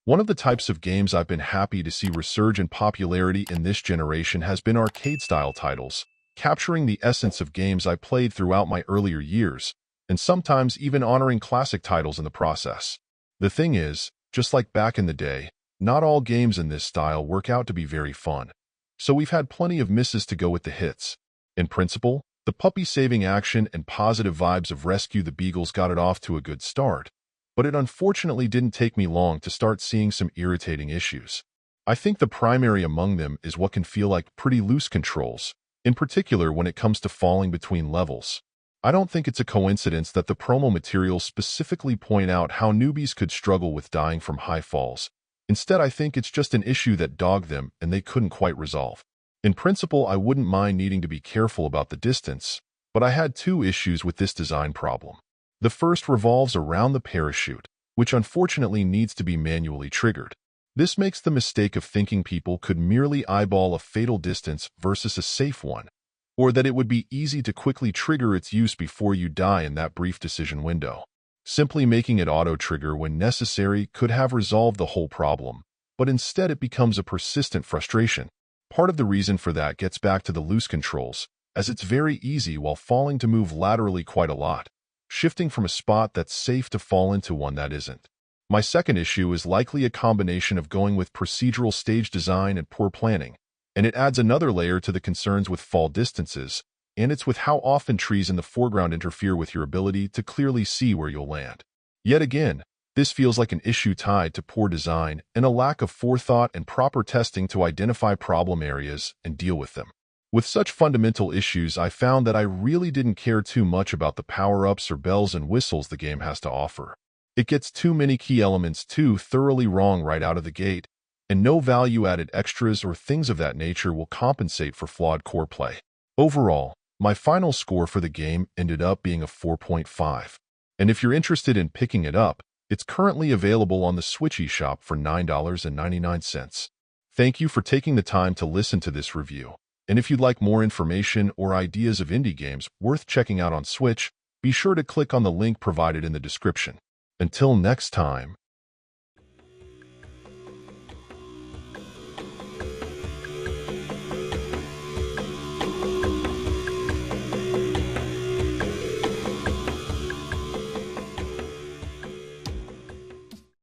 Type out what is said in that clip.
One of the types of games I've been happy to see resurge in popularity in this generation has been arcade-style titles, capturing the essence of games I played throughout my earlier years, and sometimes even honoring classic titles in the process. The thing is, just like back in the day, not all games in this style work out to be very fun. So we've had plenty of misses to go with the hits. In principle, the puppy-saving action and positive vibes of Rescue the Beagles got it off to a good start, but it unfortunately didn't take me long to start seeing some irritating issues. I think the primary among them is what can feel like pretty loose controls, in particular when it comes to falling between levels. I don't think it's a coincidence that the promo materials specifically point out how newbies could struggle with dying from high falls. Instead, I think it's just an issue that dogged them and they couldn't quite resolve. In principle, I wouldn't mind needing to be careful about the distance, but I had two issues with this design problem. The first revolves around the parachute, which unfortunately needs to be manually triggered. This makes the mistake of thinking people could merely eyeball a fatal distance versus a safe one, or that it would be easy to quickly trigger its use before you die in that brief decision window. Simply making it auto-trigger when necessary could have resolved the whole problem, but instead it becomes a persistent frustration. Part of the reason for that gets back to the loose controls, as it's very easy while falling to move laterally quite a lot, shifting from a spot that's safe to fall into one that isn't. My second issue is likely a combination of going with procedural stage design and poor planning, and it adds another layer to the concerns with fall distances, and it's with how often trees in the foreground interfere with your ability to clearly see where you'll land. Yet again, this feels like an issue tied to poor design and a lack of forethought and proper testing to identify problem areas and deal with them. With such fundamental issues, I found that I really didn't care too much about the power-ups or bells and whistles the game has to offer. It gets too many key elements too thoroughly wrong right out of the gate, and no value-added extras or things of that nature will compensate for flawed core play. Overall, my final score for the game ended up being a 4.5. And if you're interested in picking it up, it's currently available on the Switch eShop for $9.99. Thank you for taking the time to listen to this review. And if you'd like more information or ideas of indie games worth checking out on Switch, be sure to click on the link provided in the description. Until next time.